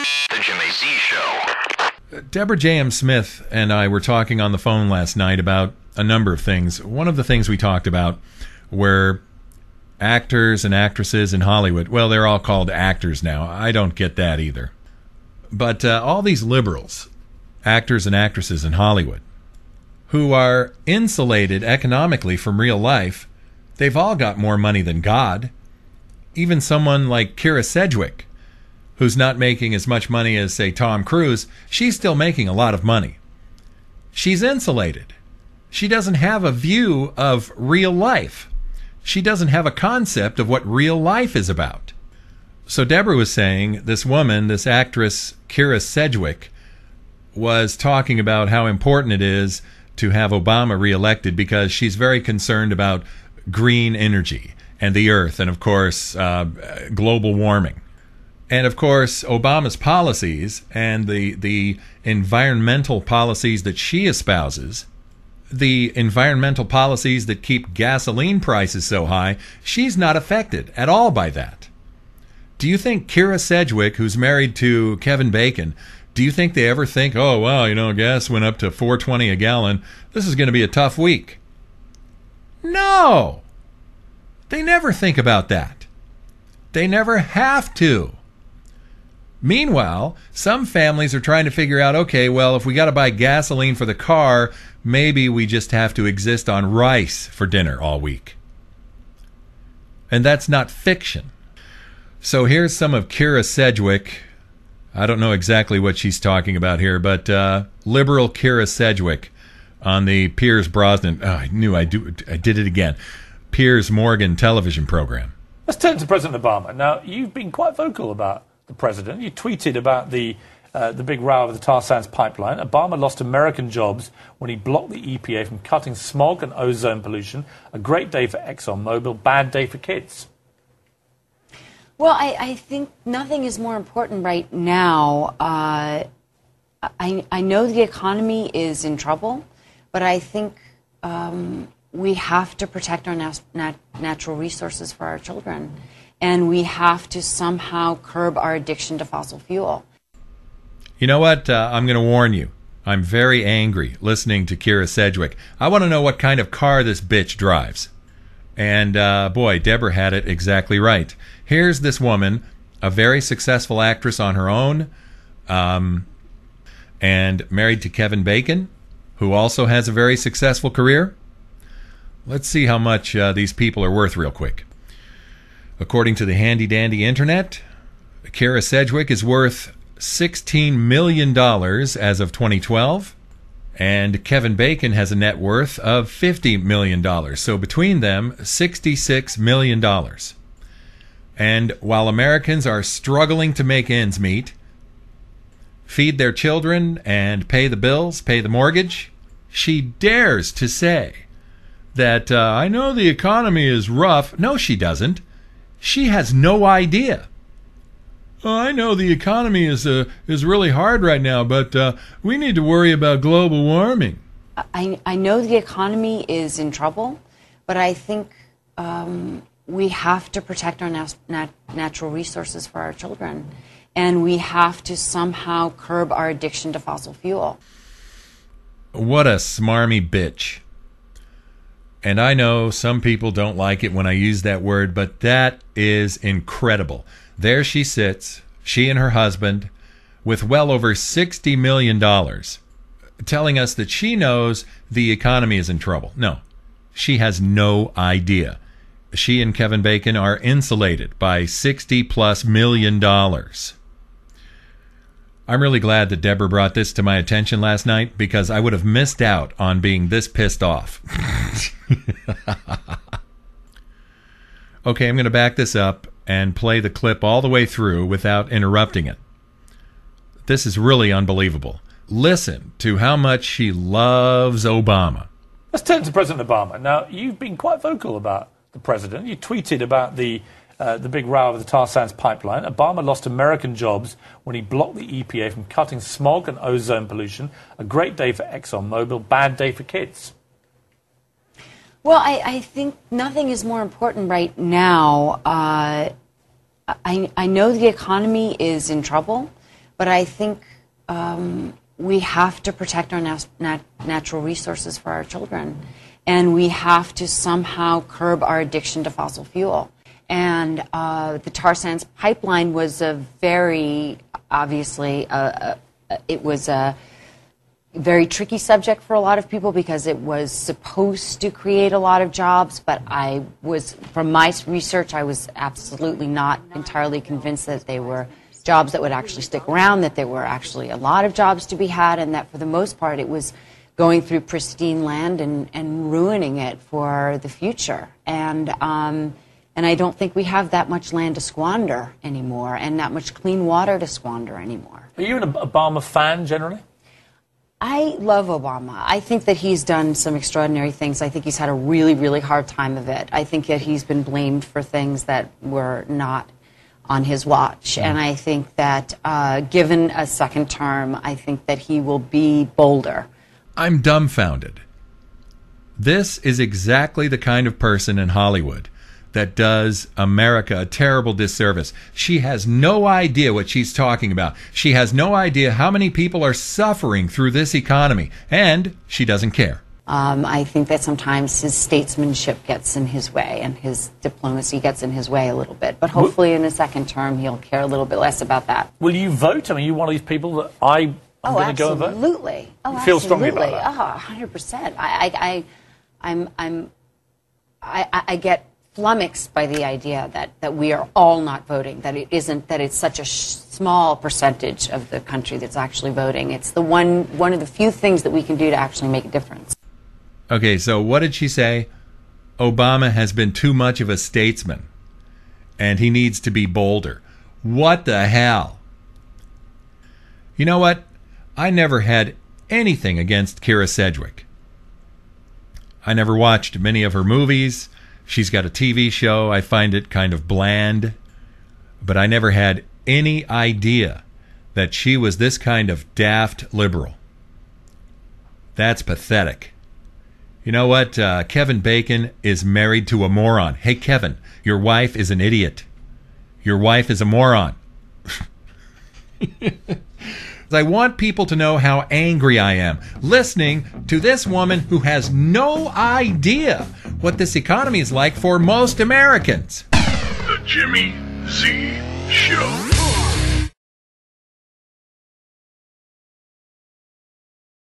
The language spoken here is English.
The Jimmy Z Show. Deborah J.M. Smith and I were talking on the phone last night about a number of things. One of the things we talked about were actors and actresses in Hollywood. Well, they're all called actors now. I don't get that either. But all these liberals, actors and actresses in Hollywood, who are insulated economically from real life, they've all got more money than God. Even someone like Kyra Sedgwick, who's not making as much money as, say, Tom Cruise, she's still making a lot of money. She's insulated. She doesn't have a view of real life. She doesn't have a concept of what real life is about. So Deborah was saying this woman, this actress, Kyra Sedgwick, was talking about how important it is to have Obama reelected because she's very concerned about green energy and the earth and, of course, global warming. And, of course, Obama's policies and the environmental policies that she espouses, the environmental policies that keep gasoline prices so high, she's not affected at all by that. Do you think Kyra Sedgwick, who's married to Kevin Bacon, do you think they ever think, oh, well, you know, gas went up to $4.20 a gallon. This is going to be a tough week? No! They never think about that. They never have to. Meanwhile, some families are trying to figure out, okay, well, if we got to buy gasoline for the car, maybe we just have to exist on rice for dinner all week. And that's not fiction. So here's some of Kyra Sedgwick. I don't know exactly what she's talking about here, but liberal Kyra Sedgwick on the Piers Brosnan, I did it again, Piers Morgan television program. Let's turn to President Obama. Now, you've been quite vocal about the president. You tweeted about the big row over the tar sands pipeline. Obama lost American jobs when he blocked the EPA from cutting smog and ozone pollution. A great day for ExxonMobil, bad day for kids. Well, I think nothing is more important right now. I know the economy is in trouble, but I think we have to protect our natural resources for our children, and we have to somehow curb our addiction to fossil fuel. You know what? I'm going to warn you. I'm very angry listening to Kyra Sedgwick. I want to know what kind of car this bitch drives. And boy, Deborah had it exactly right. Here's this woman, a very successful actress on her own, and married to Kevin Bacon, who also has a very successful career. Let's see how much these people are worth real quick. According to the handy-dandy internet, Kyra Sedgwick is worth $16 million as of 2012. And Kevin Bacon has a net worth of $50 million. So between them, $66 million. And while Americans are struggling to make ends meet, feed their children and pay the bills, pay the mortgage, she dares to say that, I know the economy is rough. No, she doesn't. She has no idea. Oh, I know the economy is really hard right now, but we need to worry about global warming. I know the economy is in trouble, but I think we have to protect our natural resources for our children, and we have to somehow curb our addiction to fossil fuel. What a smarmy bitch. And I know some people don't like it when I use that word, but that is incredible. There she sits, she and her husband, with well over $60 million, telling us that she knows the economy is in trouble. No, she has no idea. She and Kevin Bacon are insulated by $60+ million. I'm really glad that Deborah brought this to my attention last night because I would have missed out on being this pissed off. Okay, I'm going to back this up and play the clip all the way through without interrupting it. This is really unbelievable. Listen to how much she loves Obama. Let's turn to President Obama. Now, you've been quite vocal about the president. You tweeted about the big row over the tar sands pipeline. Obama lost American jobs when he blocked the EPA from cutting smog and ozone pollution. A great day for ExxonMobil, bad day for kids. Well, I think nothing is more important right now. I know the economy is in trouble, But I think we have to protect our natural resources for our children. And we have to somehow curb our addiction to fossil fuel. And the tar sands pipeline was a very, obviously, it was a very tricky subject for a lot of people because it was supposed to create a lot of jobs, but from my research, I was absolutely not entirely convinced that they were jobs that would actually stick around, that there were actually a lot of jobs to be had, and that for the most part it was going through pristine land and ruining it for the future. And I don't think we have that much land to squander anymore and that much clean water to squander anymore. Are you an Obama fan generally? I love Obama. I think that he's done some extraordinary things. I think he's had a really, really hard time of it. I think that he's been blamed for things that were not on his watch. And I think that given a second term, I think that he will be bolder. I'm dumbfounded. This is exactly the kind of person in Hollywood that does America a terrible disservice. She has no idea what she's talking about. She has no idea how many people are suffering through this economy, and she doesn't care. I think that sometimes his statesmanship gets in his way and his diplomacy gets in his way a little bit. But hopefully in a second term, he'll care a little bit less about that. Will you vote? I mean, you're one of these people that I'm going to go and vote? Absolutely. You feel strongly about that? 100%. I get flummoxed by the idea that we are all not voting, that it's such a small percentage of the country that's actually voting. It's the one of the few things that we can do to actually make a difference. Okay, so what did she say? Obama has been too much of a statesman, and he needs to be bolder. What the hell? You know what? I never had anything against Kyra Sedgwick. I never watched many of her movies. She's got a TV show. I find it kind of bland. But I never had any idea that she was this kind of daft liberal. That's pathetic. You know what? Kevin Bacon is married to a moron. Hey, Kevin, your wife is an idiot. Your wife is a moron. I want people to know how angry I am listening to this woman who has no idea what this economy is like for most Americans. The Jimmy Z Show.